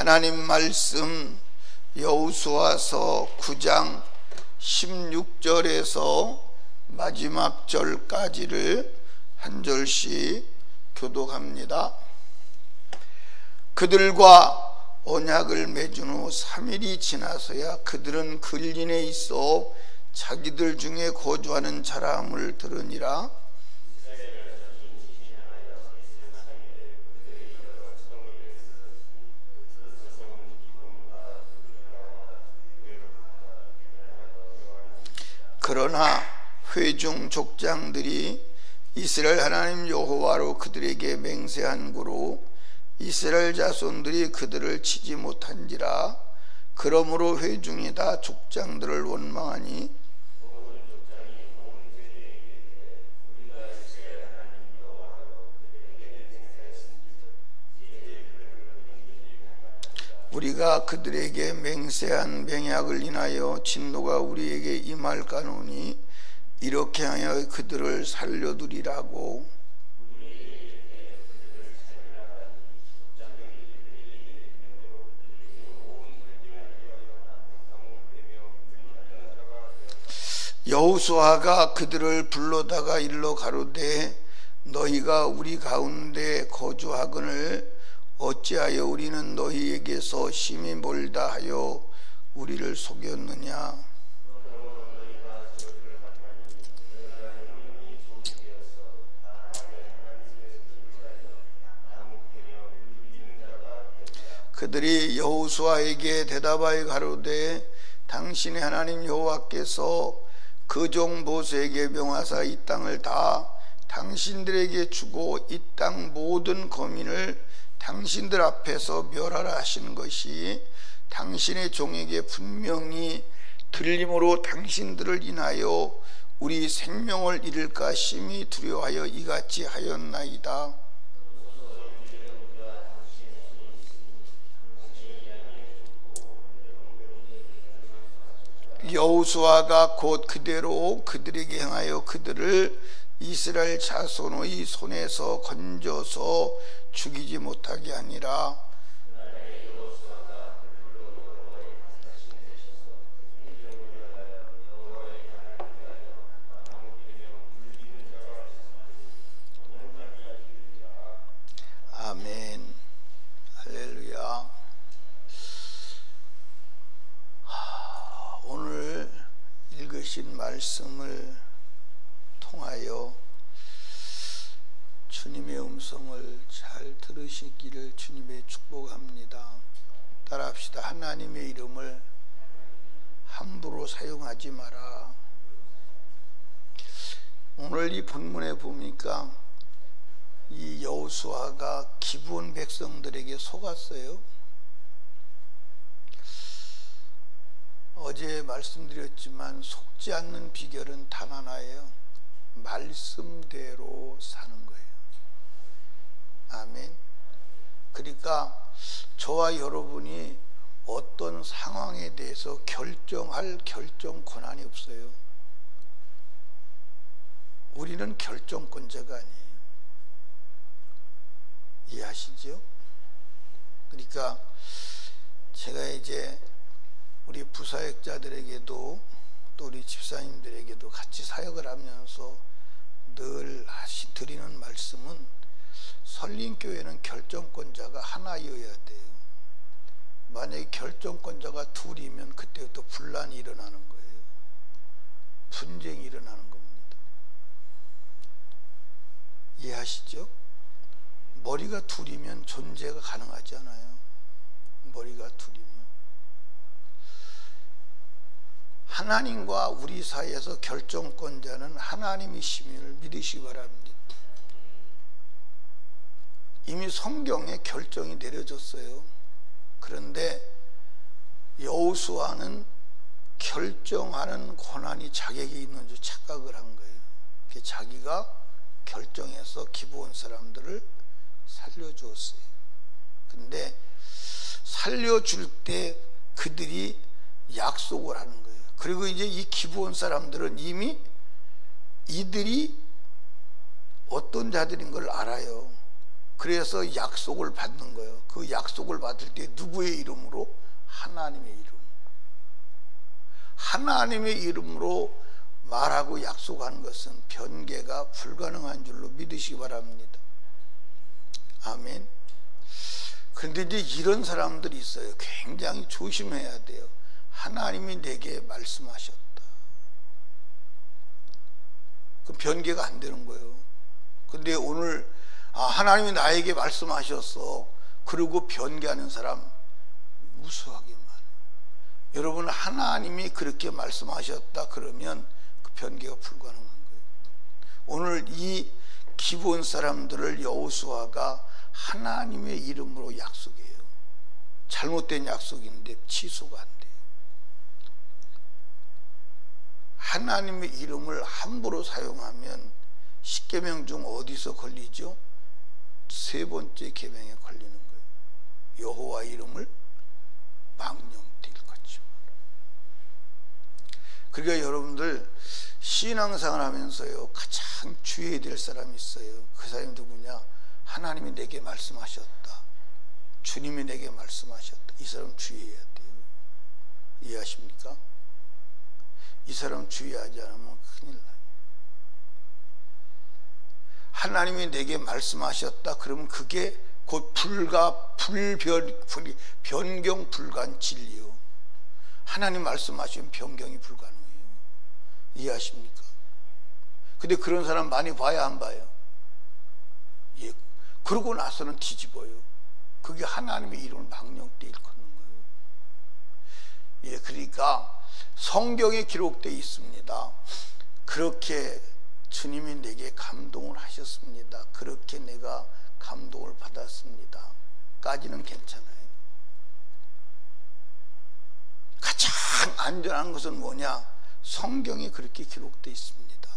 하나님 말씀 여호수아서 9장 16절에서 마지막 절까지를 한 절씩 교독합니다. 그들과 언약을 맺은 후 3일이 지나서야 그들은 근린에 있어 자기들 중에 거주하는 사람을 들으니라. 그러나 회중 족장들이 이스라엘 하나님 여호와로 그들에게 맹세한 고로 이스라엘 자손들이 그들을 치지 못한지라. 그러므로 회중이 다 족장들을 원망하니 우리가 그들에게 맹세한 맹약을 인하여 진노가 우리에게 임할까노니 이렇게 하여 그들을 살려두리라고. 여호수아가 그들을 불러다가 일러 가로되 너희가 우리 가운데 거주하거늘 어찌하여 우리는 너희에게서 심히 멀다 하여 우리를 속였느냐. 그들이 여호수아에게 대답하여 가로되 당신의 하나님 여호와께서 그 종 모세에게 명하사 이 땅을 다 당신들에게 주고 이 땅 모든 거민을 당신들 앞에서 멸하라 하시는 것이 당신의 종에게 분명히 들림으로 당신들을 인하여 우리 생명을 잃을까 심히 두려워하여 이같이 하였나이다. 여호수아가 곧 그대로 그들에게 향하여 그들을 이스라엘 자손의 손에서 건져서 죽이지 못하게 하니라. 아멘. 할렐루야. 오늘 읽으신 말씀을 통하여 주님의 음성을 잘 들으시기를 주님의 축복합니다. 따라합시다. 하나님의 이름을 함부로 사용하지 마라. 오늘 이 본문에 보니까 이 여호수아가 기브온 백성들에게 속았어요. 어제 말씀드렸지만 속지 않는 비결은 단 하나예요. 말씀대로 사는 거예요. 아멘. 그러니까 저와 여러분이 어떤 상황에 대해서 결정할 결정 권한이 없어요. 우리는 결정권자가 아니에요. 이해하시죠? 그러니까 제가 이제 우리 부사역자들에게도 또 우리 집사님들에게도 같이 사역을 하면서 늘 드리는 말씀은 설린교회는 결정권자가 하나여야 돼요. 만약에 결정권자가 둘이면 그때부터 분란이 일어나는 거예요. 분쟁이 일어나는 겁니다. 이해하시죠? 머리가 둘이면 존재가 가능하지 않아요. 머리가 둘이면. 하나님과 우리 사이에서 결정권자는 하나님이심을 믿으시기 바랍니다. 이미 성경에 결정이 내려졌어요. 그런데 여호수아는 결정하는 권한이 자기에게 있는 줄 착각을 한 거예요. 자기가 결정해서 기브온 사람들을 살려주었어요. 근데 살려줄 때 그들이 약속을 하는 거예요. 그리고 이제 이 기브온 사람들은 이미 이들이 어떤 자들인 걸 알아요. 그래서 약속을 받는 거예요. 그 약속을 받을 때 누구의 이름으로? 하나님의 이름. 하나님의 이름으로 말하고 약속하는 것은 변개가 불가능한 줄로 믿으시기 바랍니다. 아멘. 그런데 이제 이런 사람들이 있어요. 굉장히 조심해야 돼요. 하나님이 내게 말씀하셨다. 그 변개가 안 되는 거예요. 근데 오늘 하나님이 나에게 말씀하셨어. 그리고 변개하는 사람 무수하게 많아요. 여러분, 하나님이 그렇게 말씀하셨다 그러면 그 변개가 불가능한 거예요. 오늘 이 기브온 사람들을 여호수아가 하나님의 이름으로 약속해요. 잘못된 약속인데 취소가 안 돼요. 하나님의 이름을 함부로 사용하면 10계명 중 어디서 걸리죠? 세 번째 계명에 걸리는 거예요. 여호와 이름을 망령되일 것이죠. 그러니까 여러분들 신앙생활 하면서요, 가장 주의해야 될 사람이 있어요. 그 사람이 누구냐? 하나님이 내게 말씀하셨다. 주님이 내게 말씀하셨다. 이 사람 주의해야 돼요. 이해하십니까? 이 사람 주의하지 않으면 큰일 나요. 하나님이 내게 말씀하셨다 그러면 그게 곧 변경 불가한 진리요. 하나님 말씀하시면 변경이 불가능해요. 이해하십니까? 근데 그런 사람 많이 봐야 안 봐요? 예. 그러고 나서는 뒤집어요. 그게 하나님의 이름을 망령되이 일컫는 거예요. 예, 그러니까 성경에 기록되어 있습니다. 그렇게 주님이 내게 감동을 하셨습니다. 그렇게 내가 감동을 받았습니다. 까지는 괜찮아요. 가장 안전한 것은 뭐냐? 성경이 그렇게 기록되어 있습니다.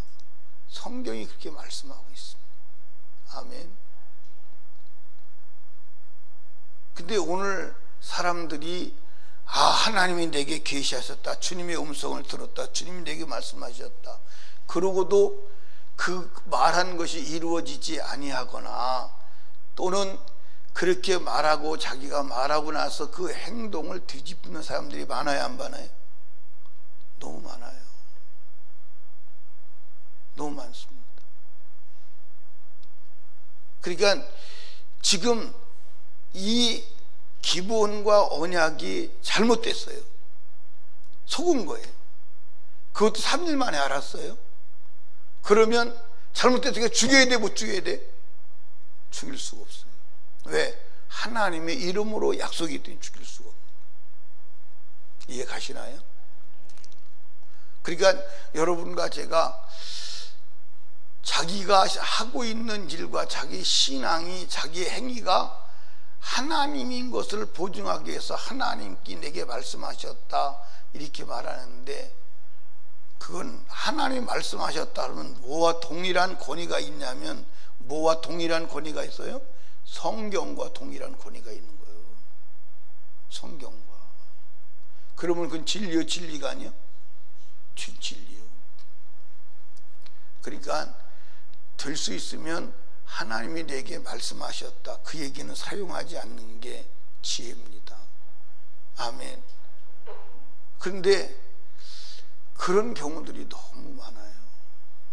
성경이 그렇게 말씀하고 있습니다. 아멘. 근데 오늘 사람들이 하나님이 내게 계시하셨다. 주님의 음성을 들었다. 주님이 내게 말씀하셨다. 그러고도 그 말한 것이 이루어지지 아니하거나 또는 그렇게 말하고 자기가 말하고 나서 그 행동을 뒤집는 사람들이 많아요, 안 많아요? 너무 많아요. 너무 많습니다. 그러니까 지금 이 기브온과 언약이 잘못됐어요. 속은 거예요. 그것도 3일 만에 알았어요. 그러면 잘못됐으니까 죽여야 돼, 못 죽여야 돼? 죽일 수가 없어요. 왜? 하나님의 이름으로 약속이 있더니 죽일 수가 없어요. 이해 가시나요? 그러니까 여러분과 제가 자기가 하고 있는 일과 자기 신앙이, 자기 행위가 하나님인 것을 보증하기 위해서 하나님께 내게 말씀하셨다 이렇게 말하는데, 그건 하나님이 말씀하셨다 그러면 뭐와 동일한 권위가 있냐면, 뭐와 동일한 권위가 있어요? 성경과 동일한 권위가 있는 거예요. 성경과. 그러면 그건 진리요, 진리가 아니요? 진리요. 그러니까 될 수 있으면 하나님이 내게 말씀하셨다, 그 얘기는 사용하지 않는 게 지혜입니다. 아멘. 그런데 그런 경우들이 너무 많아요.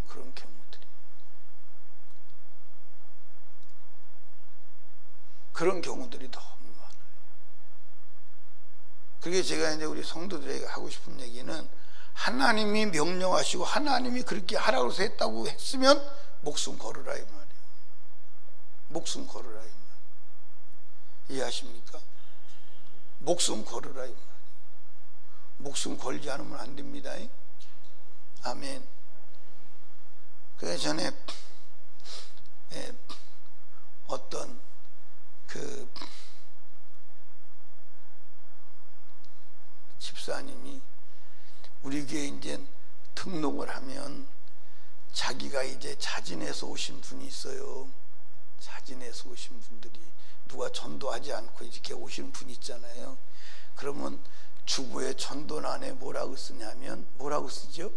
그런 경우들이. 그런 경우들이 너무 많아요. 그게 제가 이제 우리 성도들에게 하고 싶은 얘기는, 하나님이 명령하시고 하나님이 그렇게 하라고 해서 했다고 했으면 목숨 걸으라 이 말이에요. 목숨 걸으라 이 말이에요. 이해하십니까? 목숨 걸으라 이 말이에요. 목숨 걸지 않으면 안 됩니다. 아멘. 그래서 전에 어떤 그 집사님이 우리 교회에 이제 등록을 하면 자기가 이제 자진해서 오신 분이 있어요. 자진해서 오신 분들이, 누가 전도하지 않고 이렇게 오신 분 있잖아요. 그러면 주보에 전도란에 뭐라고 쓰냐면, 뭐라고 쓰죠?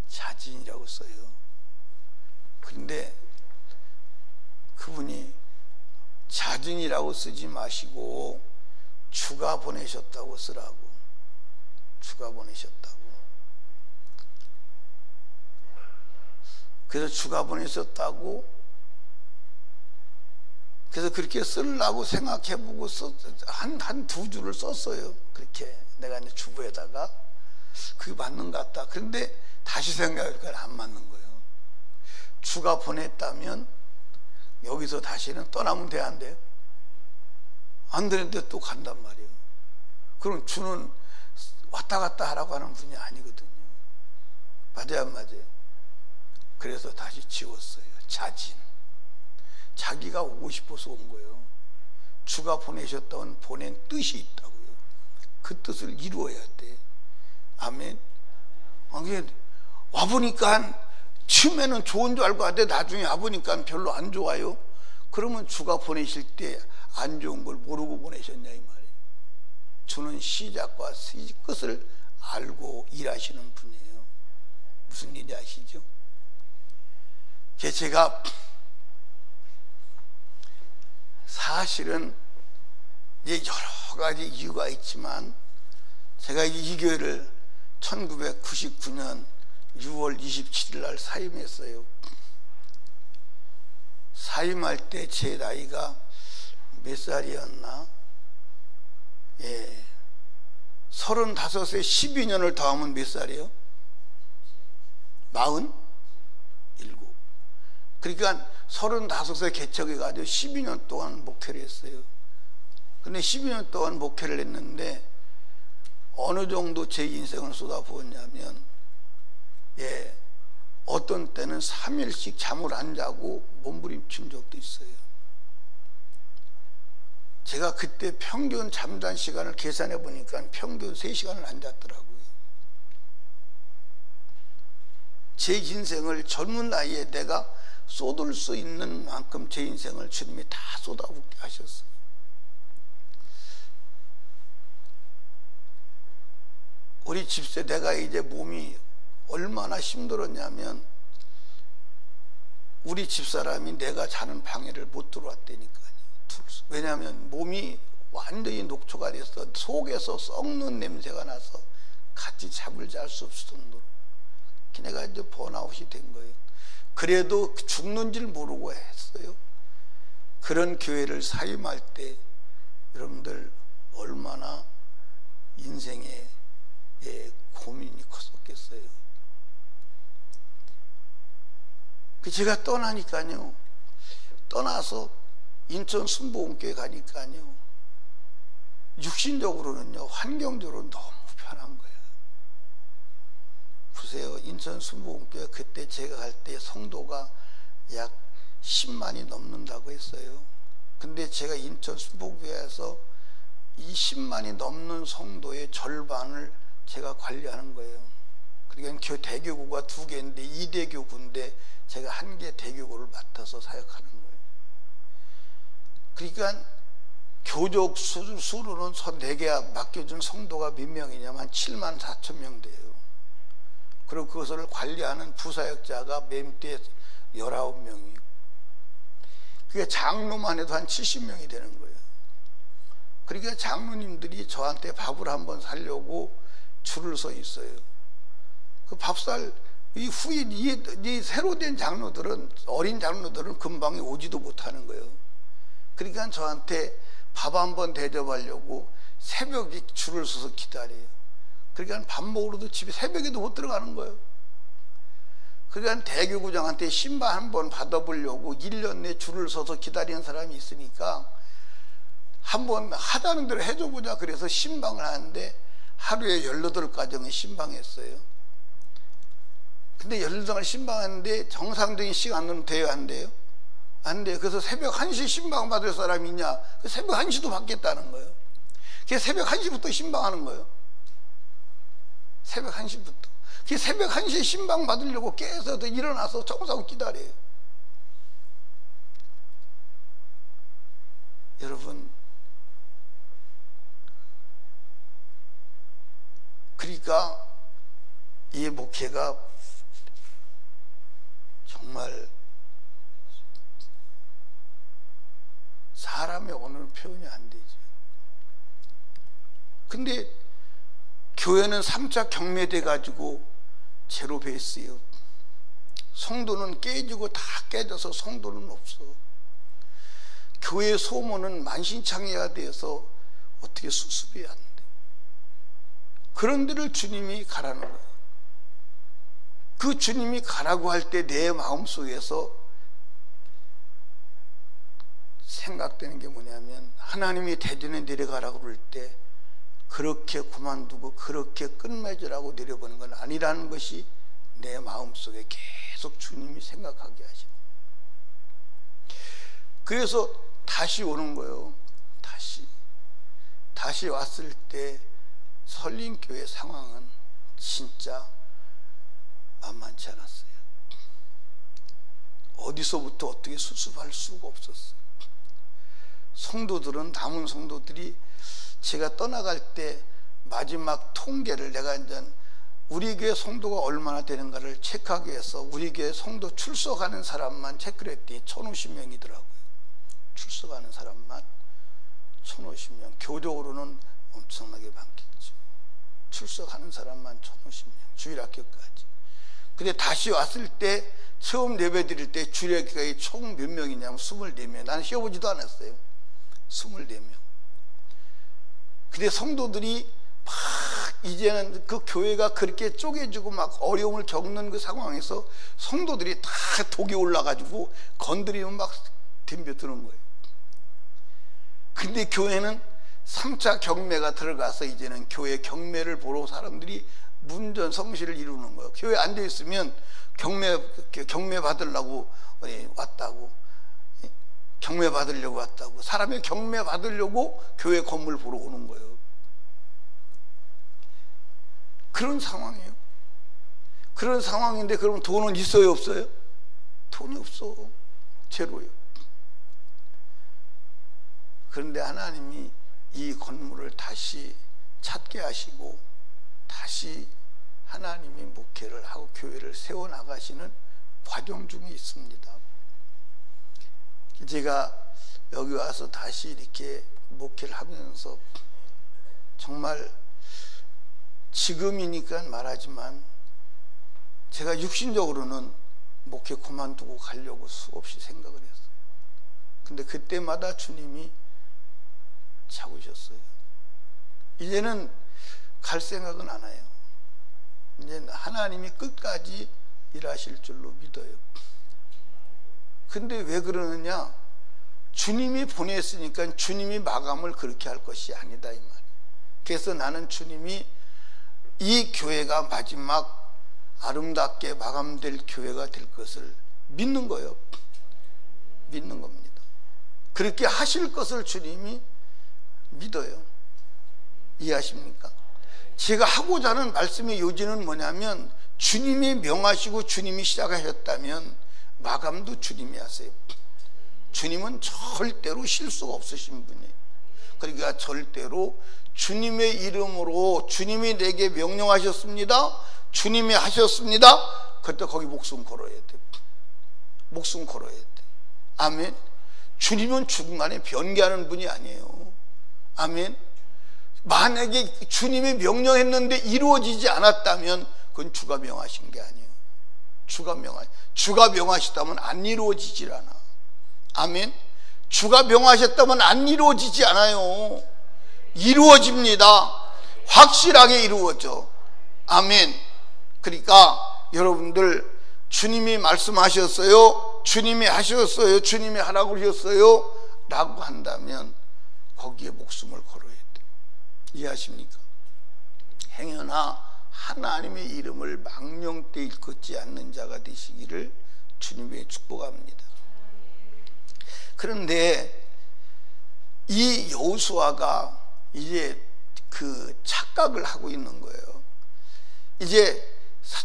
자진이라고 써요. 그런데 그분이 자진이라고 쓰지 마시고 주가 보내셨다고 쓰라고. 주가 보내셨다고. 그래서 주가 보내셨다고, 그래서 그렇게 쓰려고 생각해보고 한 두 줄을 썼어요. 그렇게 내가 이제 주부에다가 그게 맞는 것 같다. 그런데 다시 생각해보니까 안 맞는 거예요. 주가 보냈다면 여기서 다시는 떠나면 돼, 안 돼요? 안 되는데 또 간단 말이에요. 그럼 주는 왔다 갔다 하라고 하는 분이 아니거든요. 맞아요, 안 맞아요? 그래서 다시 지웠어요. 자진. 자기가 오고 싶어서 온 거예요. 주가 보내셨다는 보낸 뜻이 있다고요. 그 뜻을 이루어야 돼. 아멘. 와보니까 처음에는 좋은 줄 알고 하는데 나중에 와보니까 별로 안 좋아요. 그러면 주가 보내실 때 안 좋은 걸 모르고 보내셨냐 이 말이에요. 주는 시작과 끝을 알고 일하시는 분이에요. 무슨 일인지 아시죠? 제가 사실은 이제 여러 가지 이유가 있지만 제가 이 교회를 1999년 6월 27일 날 사임했어요. 사임할 때 제 나이가 몇 살이었나? 35세 12년을 더하면 몇 살이에요? 47. 그러니까 35세 개척해가지고 12년 동안 목회를 했어요. 근데 12년 동안 목회를 했는데 어느 정도 제 인생을 쏟아부었냐면, 어떤 때는 3일씩 잠을 안 자고 몸부림친 적도 있어요. 제가 그때 평균 잠잔 시간을 계산해 보니까 평균 3시간을 안 잤더라고요. 제 인생을 젊은 나이에 내가 쏟을 수 있는 만큼 제 인생을 주님이 다 쏟아붓게 하셨어요. 우리 집세 내가 이제 몸이 얼마나 힘들었냐면 우리 집사람이 내가 자는 방에를 못 들어왔다니까요. 왜냐하면 몸이 완전히 녹초가 돼서 속에서 썩는 냄새가 나서 같이 잠을 잘 수 없을 정도로 내가 이제 번아웃이 된 거예요. 그래도 죽는 줄 모르고 했어요. 그런 교회를 사임할 때 여러분들 얼마나 인생에 고민이 컸었겠어요. 제가 떠나니까요, 떠나서 인천 순복음교회 가니까요, 육신적으로는요, 환경적으로 너무 편한 거예요. 보세요. 인천 순복음교회 그때 제가 갈 때 성도가 약 10만이 넘는다고 했어요. 근데 제가 인천 순복음교회에서 이 10만이 넘는 성도의 절반을 제가 관리하는 거예요. 그러니까 대교구가 2개인데 2대교구인데 제가 1개 대교구를 맡아서 사역하는 거예요. 그러니까 교족 수로는 4개 맡겨준 성도가 몇 명이냐면 한 7만 4천 명 돼요. 그리고 그것을 관리하는 부사역자가 맴대 19명이고, 그게 장로만 해도 한 70명이 되는 거예요. 그러니까 장로님들이 저한테 밥을 한번 사려고 줄을 서 있어요. 그 밥살 후에 이 새로 된 장로들은, 어린 장로들은 금방에 오지도 못하는 거예요. 그러니까 저한테 밥 한번 대접하려고 새벽에 줄을 서서 기다려요. 그러니까 밥 먹으러도 집에 새벽에도 못 들어가는 거예요. 그러니까 대교구장한테 신방 한번 받아보려고 1년 내 줄을 서서 기다리는 사람이 있으니까 한번 하자는 대로 해줘보자 그래서 신방을 하는데 하루에 18가정을 신방했어요. 근데 18가정을 신방하는데 정상적인 시간은 돼요, 안 돼요? 안 돼요. 그래서 새벽 1시 신방 받을 사람이 있냐? 새벽 1시도 받겠다는 거예요. 그래서 새벽 1시부터 신방하는 거예요. 새벽 1시부터. 그래서 새벽 1시에 신방 받으려고 깨서 일어나서 정상 기다려요. 여러분, 그러니까 이 목회가 정말 사람의 언어는 표현이 안 되죠. 근데 교회는 3차 경매돼 가지고 제로 베이스예요. 성도는 깨지고 다 깨져서 성도는 없어. 교회 소모는 만신창이가 돼서 어떻게 수습이 안 돼. 그런 데를 주님이 가라는 거예요. 그 주님이 가라고 할 때 내 마음속에서 생각되는 게 뭐냐면, 하나님이 대전에 내려가라고 그럴 때 그렇게 그만두고 그렇게 끝맺으라고 내려보는 건 아니라는 것이 내 마음속에 계속 주님이 생각하게 하시는. 그래서 다시 오는 거예요. 다시 왔을 때 설림교회 상황은 진짜 만만치 않았어요. 어디서부터 어떻게 수습할 수가 없었어요. 성도들은, 남은 성도들이 제가 떠나갈 때 마지막 통계를, 내가 이제 우리 교회 성도가 얼마나 되는가를 체크하기 위해서 우리 교회 성도 출석하는 사람만 체크를 했더니 1050명이더라고요. 출석하는 사람만 1050명. 교적으로는 엄청나게 많겠죠. 출석하는 사람만 1050명. 주일학교까지. 근데 다시 왔을 때 처음 예배 드릴 때 주일학교가 총 몇 명이냐면 24명. 나는 쉬어보지도 않았어요. 24명. 근데 성도들이 막 이제는 그 교회가 그렇게 쪼개지고 막 어려움을 겪는 그 상황에서 성도들이 다 독이 올라가지고 건드리면 막 덤벼드는 거예요. 근데 교회는 3차 경매가 들어가서 이제는 교회 경매를 보러 사람들이 문전 성시를 이루는 거예요. 교회 앉아 있으면 경매 받으려고 왔다고, 경매 받으려고 왔다고, 사람의 경매 받으려고 교회 건물 보러 오는 거예요. 그런 상황이에요. 그런 상황인데 그럼 돈은 있어요, 없어요? 돈이 없어. 제로예요. 그런데 하나님이 이 건물을 다시 찾게 하시고 다시 하나님이 목회를 하고 교회를 세워나가시는 과정 중에 있습니다. 제가 여기 와서 다시 이렇게 목회를 하면서 정말 지금이니까 말하지만 제가 육신적으로는 목회 그만두고 가려고 수없이 생각을 했어요. 근데 그때마다 주님이 잡으셨어요. 이제는 갈 생각은 안 해요. 이제 하나님이 끝까지 일하실 줄로 믿어요. 근데 왜 그러느냐? 주님이 보냈으니까 주님이 마감을 그렇게 할 것이 아니다, 이 말이에요. 그래서 나는 주님이 이 교회가 마지막 아름답게 마감될 교회가 될 것을 믿는 거예요. 믿는 겁니다. 그렇게 하실 것을 주님이 믿어요. 이해하십니까? 제가 하고자 하는 말씀의 요지는 뭐냐면, 주님이 명하시고 주님이 시작하셨다면 마감도 주님이 하세요. 주님은 절대로 실수가 없으신 분이에요. 그러니까 절대로 주님의 이름으로 주님이 내게 명령하셨습니다, 주님이 하셨습니다, 그때 거기 목숨 걸어야 돼. 목숨 걸어야 돼. 아멘. 주님은 중간에 변개하는 분이 아니에요. 아멘. 만약에 주님이 명령했는데 이루어지지 않았다면 그건 주가 명하신 게 아니에요. 주가 명하셨다면 안 이루어지질 않아. 아멘. 주가 명하셨다면 안 이루어지지 않아요. 이루어집니다. 확실하게 이루어져. 아멘. 그러니까 여러분들, 주님이 말씀하셨어요, 주님이 하셨어요, 주님이 하라고 그러셨어요 라고 한다면 거기에 목숨을 걸어야 돼. 이해하십니까? 행여나 하나님의 이름을 망령되 일컫지 않는 자가 되시기를 주님의 축복합니다. 그런데 이 여호수아가 이제 그 착각을 하고 있는 거예요. 이제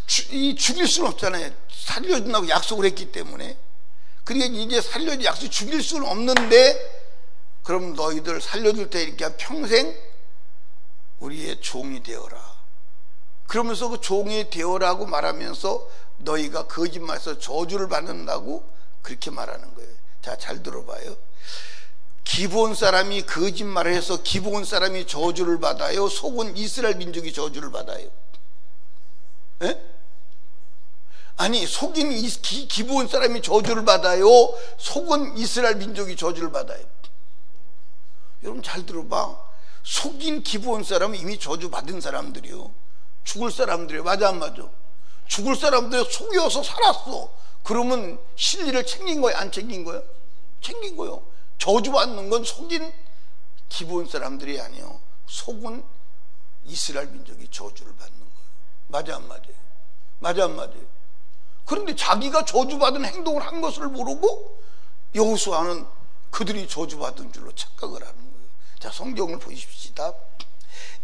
죽일 수는 없잖아요. 살려준다고 약속을 했기 때문에. 그러니까 이제 약속 죽일 수는 없는데, 그럼 너희들 살려줄 테니까 평생 우리의 종이 되어라. 그러면서 그 종이 되어라고 말하면서 너희가 거짓말해서 저주를 받는다고 그렇게 말하는 거예요. 자, 잘 들어봐요. 기브온 사람이 거짓말을 해서 기브온 사람이 저주를 받아요? 속은 이스라엘 민족이 저주를 받아요? 에? 아니, 속인 기브온 사람이 저주를 받아요? 속은 이스라엘 민족이 저주를 받아요? 여러분 잘 들어봐. 속인 기브온 사람은 이미 저주 받은 사람들이요, 죽을 사람들이에요. 맞아 안 맞아? 죽을 사람들이 속여서 살았어. 그러면 실리를 챙긴 거야, 안 챙긴 거야? 챙긴 거요. 저주받는 건 속인 기브온 사람들이 아니에요. 속은 이스라엘 민족이 저주를 받는 거예요. 맞아 안 맞아요? 맞아 안 맞아요? 그런데 자기가 저주받은 행동을 한 것을 모르고 여호수아는 그들이 저주받은 줄로 착각을 하는 거예요. 자, 성경을 보십시다.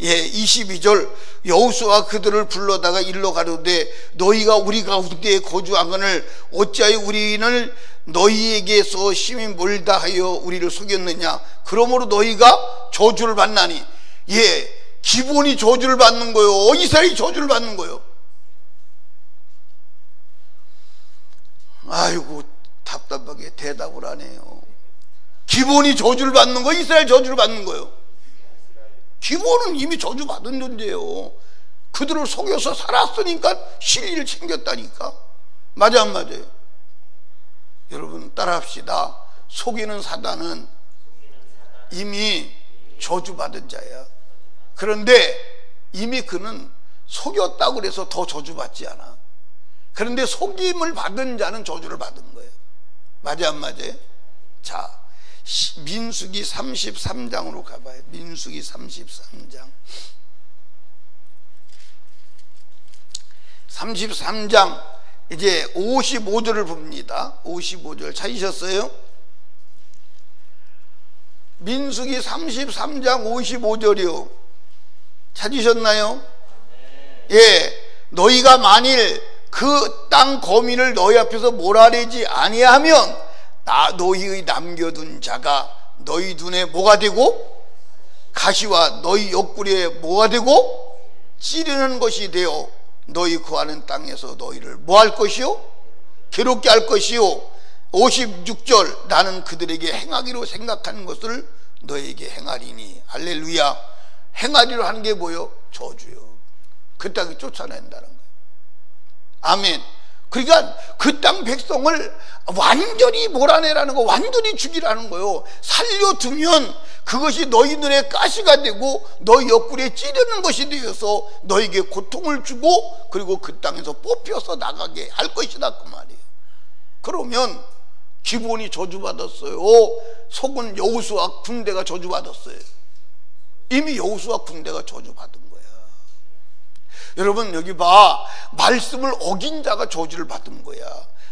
22절, 여호수아가 그들을 불러다가 일러 가로되 너희가 우리 가운데에 거주하거늘 어찌하여 우리는 너희에게서 심히 멀다 하여 우리를 속였느냐. 그러므로 너희가 저주를 받나니. 기브온이 저주를 받는 거요, 이스라엘이 저주를 받는 거요. 아이고 답답하게 대답을 안 해요. 기브온이 저주를 받는 거, 이스라엘 저주를 받는 거요? 기브온은 이미 저주받은 존재예요. 그들을 속여서 살았으니까 실리를 챙겼다니까. 맞아 안 맞아요? 여러분 따라합시다. 속이는 사단은 이미 저주받은 자야. 그런데 이미 그는 속였다고 그래서 더 저주받지 않아. 그런데 속임을 받은 자는 저주를 받은 거예요. 맞아 안 맞아요? 자, 민수기 33장으로 가봐요. 민수기 33장 33장 이제 55절을 봅니다. 55절 찾으셨어요? 민수기 33장 55절이요. 찾으셨나요? 너희가 만일 그 땅 거민을 너희 앞에서 몰아내지 아니하면 너희의 남겨둔 자가 너희 눈에 뭐가 되고 가시와 너희 옆구리에 뭐가 되고 찌르는 것이 되어 너희 구하는 땅에서 너희를 뭐 할 것이요? 괴롭게 할 것이요. 56절, 나는 그들에게 행하기로 생각하는 것을 너희에게 행하리니. 할렐루야. 행하리로 하는 게 뭐요? 저주요. 그 땅에 쫓아낸다는 거예요. 아멘. 그러니까 그 땅 백성을 완전히 몰아내라는 거, 완전히 죽이라는 거요. 살려두면 그것이 너희 눈에 가시가 되고 너희 옆구리에 찌르는 것이 되어서 너희에게 고통을 주고 그리고 그 땅에서 뽑혀서 나가게 할 것이다, 그 말이에요. 그러면 기브온이 저주받았어요. 속은 여호수아 군대가 저주받았어요. 이미 여호수아 군대가 저주받은 거야. 여러분 여기 봐, 말씀을 어긴 자가 저주를 받은 거야.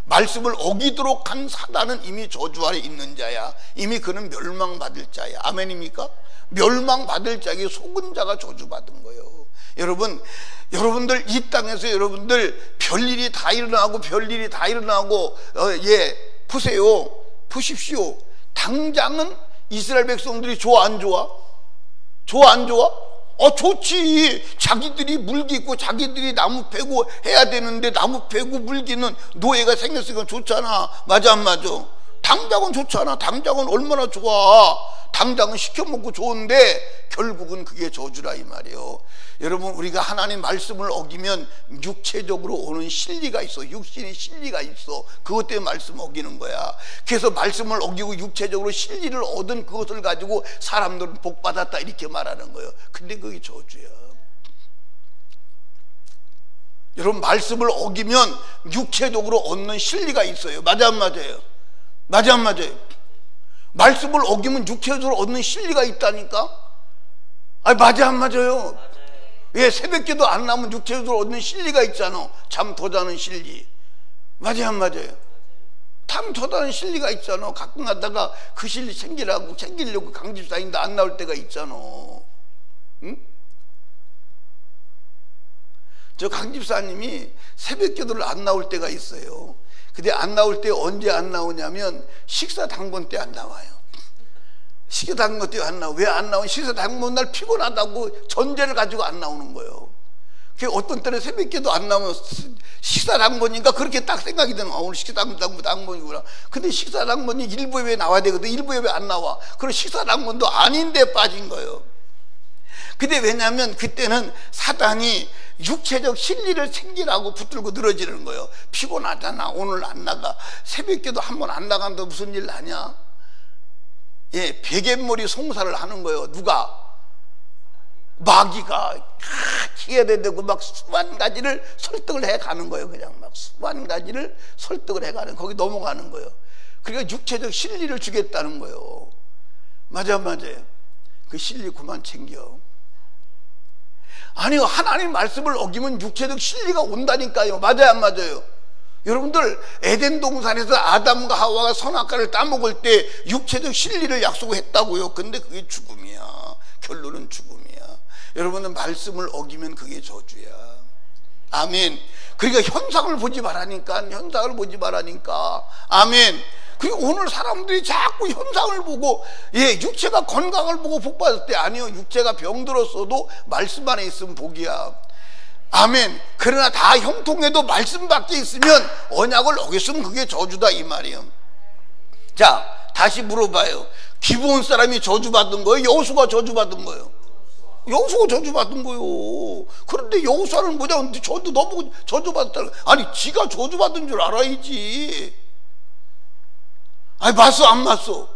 말씀을 어기도록 한 사단은 이미 저주 아래 있는 자야. 이미 그는 멸망받을 자야. 아멘입니까? 멸망받을 자에게 속은 자가 저주받은 거예요. 여러분들 이 땅에서 여러분들 별일이 다 일어나고 별일이 다 일어나고 보세요. 보십시오. 당장은 이스라엘 백성들이 좋아 안 좋아? 좋아 안 좋아? 좋지. 자기들이 물기고 자기들이 나무 패고 해야 되는데 나무 패고 물기는 노예가 생겼으니까 좋잖아. 맞아 안 맞아? 당장은 좋잖아. 당장은 얼마나 좋아. 당장은 시켜먹고 좋은데 결국은 그게 저주라 이 말이에요. 여러분 우리가 하나님 말씀을 어기면 육체적으로 오는 실리가 있어. 육신의 실리가 있어. 그것 때문에 말씀 어기는 거야. 그래서 말씀을 어기고 육체적으로 실리를 얻은 그것을 가지고 사람들은 복받았다 이렇게 말하는 거예요. 근데 그게 저주야. 여러분 말씀을 어기면 육체적으로 얻는 실리가 있어요. 맞아 안 맞아요? 맞아 안 맞아요? 말씀을 어기면 육체적으로 얻는 실리가 있다니까? 맞아 안 맞아요? 새벽기도 안 나면 육체적으로 얻는 실리가 있잖아. 잠 더 자는 실리. 맞아 안 맞아요? 잠 더 자는 실리가 있잖아. 가끔 가다가 그 실리 챙기려고 강집사인데 안 나올 때가 있잖아. 응? 저 강집사님이 새벽기도를 안 나올 때가 있어요. 근데 안 나올 때 언제 안 나오냐면 식사 당번 때 안 나와요. 식사 당번 때 안 나와. 왜 안 나오냐? 식사 당번 날 피곤하다고 전제를 가지고 안 나오는 거예요. 그 어떤 때는 새벽기도 안 나오면 식사당번인가 그렇게 딱 생각이 드는 거야. 오늘 식사당번이구나. 근데 식사당번이 일부 예배 나와야 되거든. 일부 예배 안 나와. 그럼 식사당번도 아닌데 빠진 거예요. 근데 왜냐하면 그때는 사단이 육체적 실리를 챙기라고 붙들고 늘어지는 거예요. 피곤하잖아. 오늘 안 나가. 새벽기도 한 번 안 나간다 무슨 일 나냐? 예, 베갯머리 송사를 하는 거예요. 누가? 마귀가 해야 된다고 막 수만 가지를 설득을 해 가는 거예요. 그냥 막 수만 가지를 설득을 해 가는, 거기 넘어가는 거예요. 그러니까 육체적 실리를 주겠다는 거예요. 맞아요. 그 실리 그만 챙겨. 아니요, 하나님 말씀을 어기면 육체적 실리가 온다니까요. 맞아요, 안 맞아요? 여러분들, 에덴 동산에서 아담과 하와가 선악과를 따먹을 때 육체적 실리를 약속했다고요. 근데 그게 죽음이야. 결론은 죽음이야. 여러분은 말씀을 어기면 그게 저주야. 아멘. 그러니까 현상을 보지 말라니까. 아멘. 그리고 오늘 사람들이 자꾸 현상을 보고, 예, 육체가 건강을 보고 복 받을 때, 아니요, 육체가 병들었어도 말씀 안에 있으면 복이야. 아멘. 그러나 다 형통해도 말씀 밖에 있으면, 언약을 어겼으면 그게 저주다 이 말이에요. 자, 다시 물어봐요. 기브온 사람이 저주받은 거예요? 여호수아가 저주받은 거예요? 여호수아가 저주받은 거예요. 그런데 여호수아는 뭐냐? 저도 너무 저주받았다는 거예요. 아니, 지가 저주받은 줄 알아야지. 아니, 맞어 안 맞어?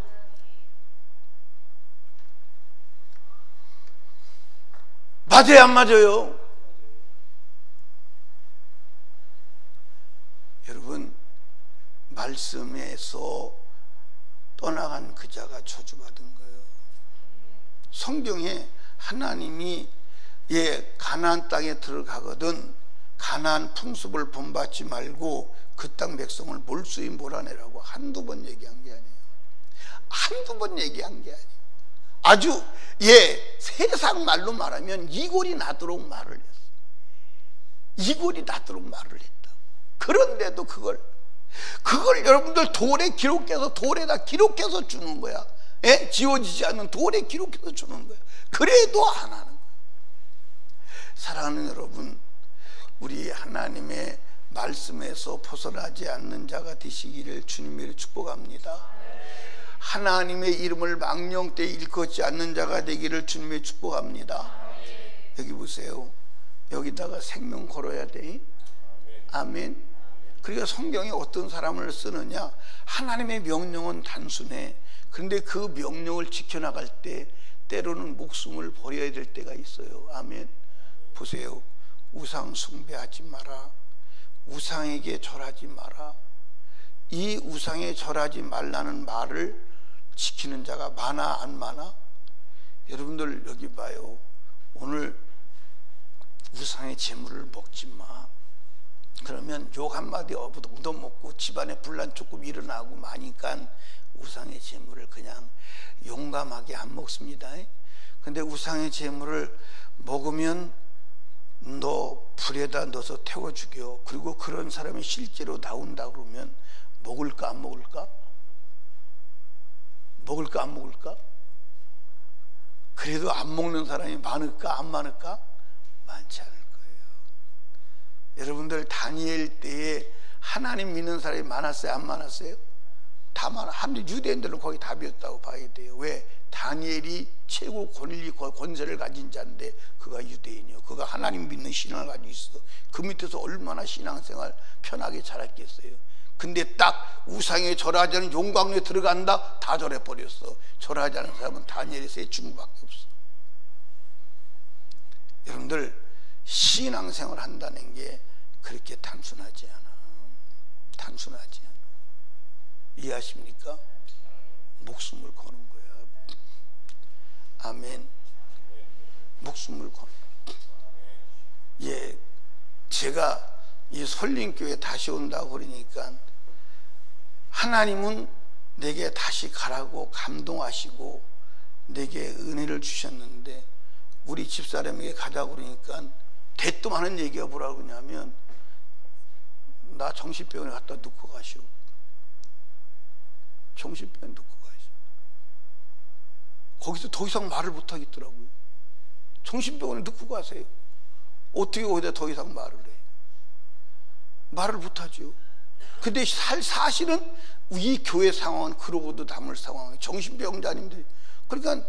맞아요 안 맞아요? 여러분, 말씀에서 떠나간 그 자가 저주받은 거예요. 성경에 하나님이, 예, 가나안 땅에 들어가거든 가나안 풍습을 본받지 말고 그 땅 백성을 몰수히 몰아내라고 한두 번 얘기한 게 아니에요. 한두 번 얘기한 게 아니에요. 아주, 예, 세상 말로 말하면 이골이 나도록 말을 했어. 이골이 나도록 말을 했다. 그런데도 그걸 여러분들 돌에 기록해서 주는 거야. 예? 지워지지 않는 돌에 기록해서 주는 거야. 그래도 안 하는 거야. 사랑하는 여러분, 우리 하나님의 말씀에서 벗어나지 않는 자가 되시기를 주님으로 축복합니다. 하나님의 이름을 망령 때 일컫지 않는 자가 되기를 주님의 축복합니다. 여기 보세요. 여기다가 생명 걸어야 돼. 아멘. 그러니까 성경이 어떤 사람을 쓰느냐, 하나님의 명령은 단순해. 그런데 그 명령을 지켜나갈 때 때로는 목숨을 버려야 될 때가 있어요. 아멘. 보세요. 우상 숭배하지 마라. 우상에게 절하지 마라. 이 우상에 절하지 말라는 말을 지키는 자가 많아 안 많아? 여러분들 여기 봐요. 오늘 우상의 재물을 먹지 마. 그러면 욕 한마디 얻어먹고 집안에 분란 조금 일어나고 마니까 우상의 재물을 그냥 용감하게 안 먹습니다. 근데 우상의 재물을 먹으면 너 불에다 넣어서 태워 죽여. 그리고 그런 사람이 실제로 나온다 그러면 먹을까 안 먹을까? 먹을까 안 먹을까? 그래도 안 먹는 사람이 많을까 안 많을까? 많지 않을 거예요. 여러분들 다니엘 때에 하나님 믿는 사람이 많았어요 안 많았어요? 다 많아. 유대인들은 거의 답이었다고 봐야 돼요. 왜? 다니엘이 최고 권세를 가진 자인데 그가 유대인이요. 그가 하나님 믿는 신앙을 가지고 있어. 그 밑에서 얼마나 신앙생활 편하게 잘했겠어요. 근데 딱 우상에 절하지 않은 용광로에 들어간다, 다 절해버렸어. 절하지 않은 사람은 다니엘의 세 친구밖에 없어. 여러분들, 신앙생활 한다는 게 그렇게 단순하지 않아. 단순하지 않아. 이해하십니까? 목숨을 거는 거야. 아멘. 목숨을 거는 거야. 예, 제가 이 설림교회 다시 온다고 그러니까 하나님은 내게 다시 가라고 감동하시고 내게 은혜를 주셨는데, 우리 집사람에게 가자고 그러니까 대뜸 하는 얘기가 뭐라고 그러냐면, 나 정신병원에 갖다 놓고 가시오. 정신병원에 놓고 가시오. 거기서 더 이상 말을 못 하겠더라고요. 정신병원에 놓고 가세요. 어떻게 거기다 더 이상 말을 해? 말을 못하죠. 근데 사실은 이 교회 상황은 그러고도 남을 상황이에요. 정신병자님들이. 그러니까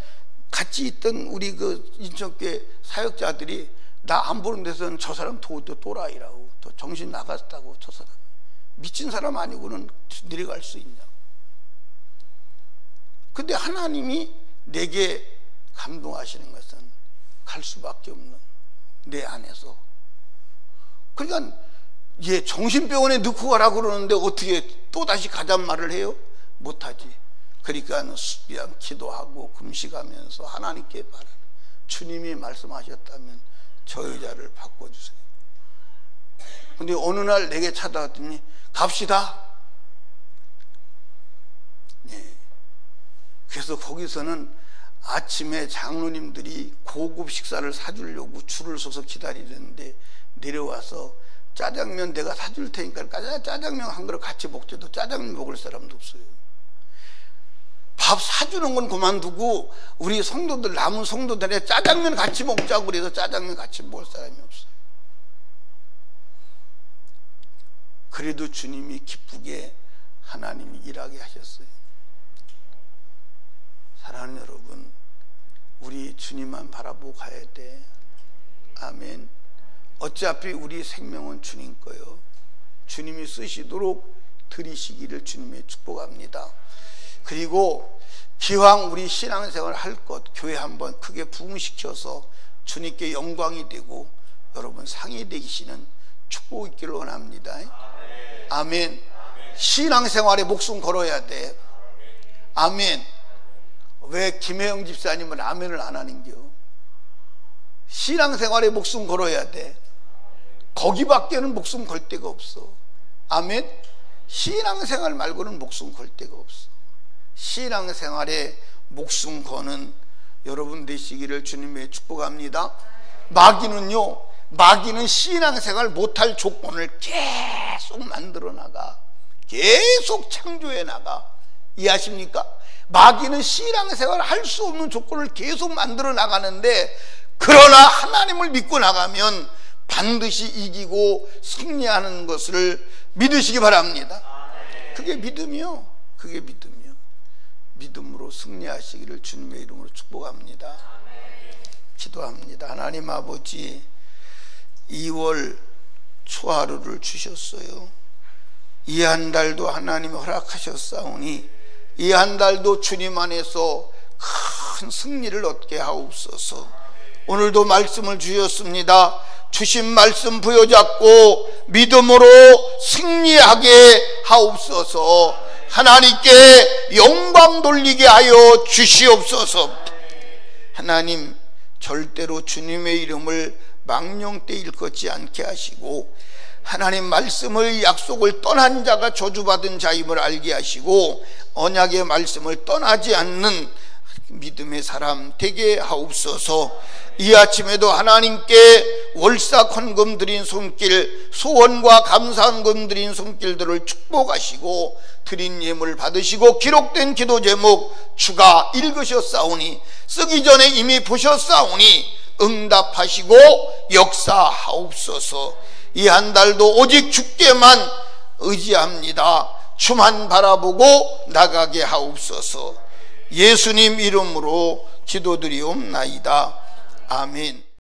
같이 있던 우리 그 인천교회 사역자들이 나 안 보는 데서는 저 사람 또라이라고, 또 정신 나갔다고, 저 사람 미친 사람 아니고는 내려갈 수 있냐. 근데 하나님이 내게 감동하시는 것은 갈 수밖에 없는 내 안에서. 그러니까 얘 정신병원에 넣고 가라고 그러는데 어떻게 또 다시 가잔 말을 해요? 못하지. 그러니까 그냥 기도하고 금식하면서 하나님께 바라. 주님이 말씀하셨다면 저 여자를 바꿔주세요. 근데 어느 날 내게 찾아왔더니 갑시다. 네. 그래서 거기서는 아침에 장로님들이 고급 식사를 사주려고 줄을 서서 기다리는데 내려와서 짜장면 내가 사줄 테니까 짜장면 한 그릇 같이 먹자도 짜장면 먹을 사람도 없어요. 밥 사주는 건 그만두고 우리 성도들, 남은 성도들에 짜장면 같이 먹자고 그래서 짜장면 같이 먹을 사람이 없어요. 그래도 주님이 기쁘게 하나님이 일하게 하셨어요. 사랑하는 여러분, 우리 주님만 바라보고 가야 돼. 아멘. 어차피 우리 생명은 주님 거요. 주님이 쓰시도록 드리시기를 주님의 축복합니다. 그리고 기왕 우리 신앙생활 할 것 교회 한번 크게 부흥시켜서 주님께 영광이 되고 여러분 상이 되시는 축복이 있기를 원합니다. 아멘. 신앙생활에 목숨 걸어야 돼. 아멘. 왜 김혜영 집사님은 아멘을 안 하는겨? 신앙생활에 목숨 걸어야 돼. 거기밖에는 목숨 걸 데가 없어. 아멘. 신앙생활 말고는 목숨 걸 데가 없어. 신앙생활에 목숨 거는 여러분 되시기를 주님의 축복합니다. 마귀는 신앙생활 못할 조건을 계속 만들어 나가, 계속 창조해 나가. 이해하십니까? 마귀는 신앙생활 할 수 없는 조건을 계속 만들어 나가는데, 그러나 하나님을 믿고 나가면 반드시 이기고 승리하는 것을 믿으시기 바랍니다. 그게 믿음이요. 그게 믿음이요. 믿음으로 승리하시기를 주님의 이름으로 축복합니다. 기도합니다. 하나님 아버지, 2월 초하루를 주셨어요. 이 한 달도 하나님이 허락하셨사오니 이 한 달도 주님 안에서 큰 승리를 얻게 하옵소서. 오늘도 말씀을 주셨습니다. 주신 말씀 부여잡고 믿음으로 승리하게 하옵소서. 하나님께 영광 돌리게 하여 주시옵소서. 하나님, 절대로 주님의 이름을 망령되 일컫지 않게 하시고, 하나님 말씀의 약속을 떠난 자가 저주받은 자임을 알게 하시고, 언약의 말씀을 떠나지 않는 믿음의 사람 되게 하옵소서. 이 아침에도 하나님께 월삭 헌금 드린 손길, 소원과 감사헌금 드린 손길들을 축복하시고 드린 예물 받으시고 기록된 기도 제목 주가 읽으셨사오니 쓰기 전에 이미 보셨사오니 응답하시고 역사하옵소서. 이 한 달도 오직 주께만 의지합니다. 주만 바라보고 나가게 하옵소서. 예수님 이름으로 기도드리옵나이다. 아멘.